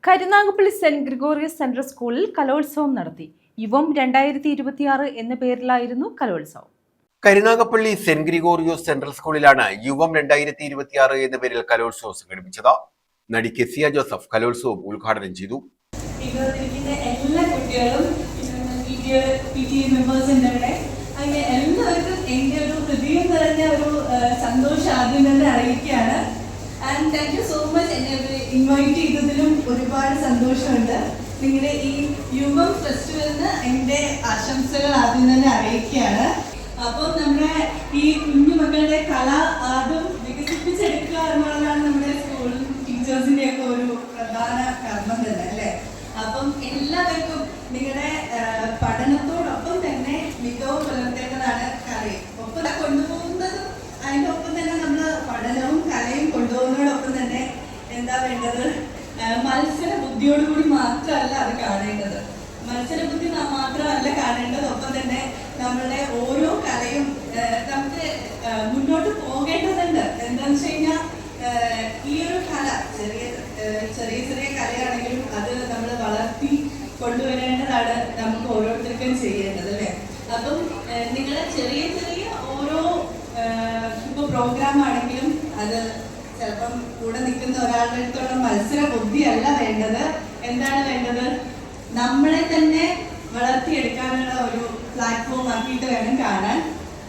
Karunagappally saint Gregorios central സ്കൂളിൽ കലോത്സവം നടത്തി. യുവം 2026 എന്ന പേരിലായിരുന്നു കലോത്സവം. കരുനാഗപ്പള്ളി സെന്റ് ഗ്രിഗോറിയോസ് സെൻട്രൽ സ്കൂളിലാണ് യുവം 2026 എന്ന പേരിൽ കലോത്സവം സംഘടിപ്പിച്ചത്. നടി കെസിയ ജോസഫ് കലോത്സവം ഉദ്ഘാടനം ചെയ്തു. എല്ലാ കുട്ടികളും അങ്ങനെ എല്ലാവർക്കും എൻ്റെ ഒരു ഹൃദയം നിറഞ്ഞ ഒരു സന്തോഷം ആദ്യം തന്നെ അറിയിക്കുകയാണ്. And thank you so much. എന്നെ ഇൻവൈറ്റ് ചെയ്തതിലും ഒരുപാട് സന്തോഷമുണ്ട്. നിങ്ങളുടെ ഈ യുവം ഫെസ്റ്റിവലിന് എൻ്റെ ആശംസകൾ ആദ്യം തന്നെ അറിയിക്കുകയാണ്. അപ്പം നമ്മുടെ ഈ കുഞ്ഞു മക്കളുടെ കല ആദ്യം വികസിപ്പിച്ചെടുക്കുക എന്നുള്ളതാണ് നമ്മുടെ സ്കൂൾ ടീച്ചേഴ്സിൻ്റെ ഒക്കെ ഒരു പ്രധാന കർമ്മം തന്നെ അല്ലേ. അപ്പം എല്ലാവർക്കും നിങ്ങളുടെ പഠനത്തോടൊപ്പം തന്നെ മികവ് പുലർത്തേണ്ടതാണ് കലയും. ഒപ്പം കൊണ്ടുപോകുന്നതും അതിൻ്റെ ഒപ്പം തന്നെ നമ്മൾ പഠനവും കലയും കൊണ്ടുപോകുന്നതോടൊപ്പം തന്നെ എന്താ വേണ്ടത്, മത്സര ബുദ്ധിയോടുകൂടി മാത്രമല്ല അത് കാണേണ്ടത്. മത്സര ബുദ്ധി മാത്രമല്ല കാണേണ്ടത്, ഒപ്പം തന്നെ നമ്മളുടെ ഓരോ കലയും നമുക്ക് മുന്നോട്ട് പോകേണ്ടതുണ്ട്. എന്താണെന്ന് വെച്ച് കഴിഞ്ഞാൽ ഈ ഒരു കല ചെറിയ കലയാണെങ്കിലും അത് നമ്മൾ വളർത്തി കൊണ്ടുവരേണ്ടതാണ് നമുക്ക് ഓരോരുത്തർക്കും ചെയ്യേണ്ടത് അല്ലേ. അപ്പം നിങ്ങളെ ചെറിയ ഓരോ ഇപ്പോൾ പ്രോഗ്രാം ആണെങ്കിലും അത് ചിലപ്പം കൂടെ നിൽക്കുന്ന ഒരാളുടെ അടുത്തുള്ള മത്സര ബുദ്ധിയല്ല വേണ്ടത്. എന്താണ് വേണ്ടത്, നമ്മളെ തന്നെ വളർത്തിയെടുക്കാനുള്ള ഒരു പ്ലാറ്റ്ഫോം ആക്കിയിട്ട് വേണം കാണാൻ.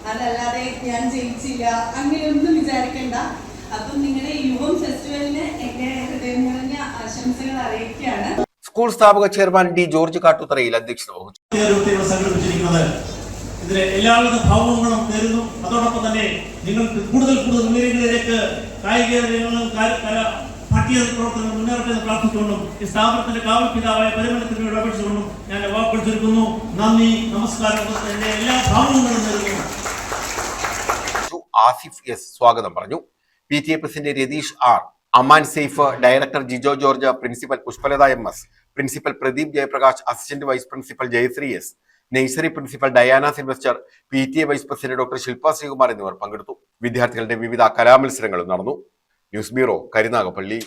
അതല്ലാതെ ഞാൻ ജയിച്ചില്ല അങ്ങനെയൊന്നും വിചാരിക്കണ്ട. അപ്പം നിങ്ങളുടെ യുവം ഫെസ്റ്റിവലിന് എന്റെ ഹൃദയം നിറഞ്ഞ ആശംസകൾ അറിയിക്കുകയാണ്. സ്കൂൾ സ്ഥാപക ചെയർമാൻ ഡി ജോർജ് കാട്ടുതറയിൽ അധ്യക്ഷത വഹിച്ചു. ഇതിലെ എല്ലാവിധ ഭാവങ്ങളും നേരുന്നു. അതോടൊപ്പം തന്നെ നിങ്ങൾക്ക് കൂടുതൽ ഉയരങ്ങളിലേക്ക് കായിക പാഠ്യ പ്രവർത്തനങ്ങൾ മുന്നേറട്ടെ എന്ന് പ്രാർത്ഥിച്ചുകൊണ്ടും ഈ സ്ഥാപനത്തിന്റെ കാവൽ പിതാവായ പരിമളത്തിനോട് അപേക്ഷിച്ചുകൊണ്ടും ഞാൻ വാക്കുകൾ ചുരുക്കുന്നു. നന്ദി, നമസ്കാരം. എന്റെ എല്ലാ ഭാവങ്ങളും നേരുന്നു. ആസിഫ് എസ് സ്വാഗതം പറഞ്ഞു. PTA president Ratheesh R, Aman Saif, director Jijo George, principal Pushpalatha MS, principal Pradeep Jayaprakash, assistant vice principal Jayasree S, nursery principal Diana Sylvester, PTA vice president doctor Shilpa Sreekumar എന്നിവർ പങ്കെടുത്തു. വിദ്യാർത്ഥികളുടെ വിവിധ കലാമത്സരങ്ങളും നടന്നു. News bureau, Karunagappally.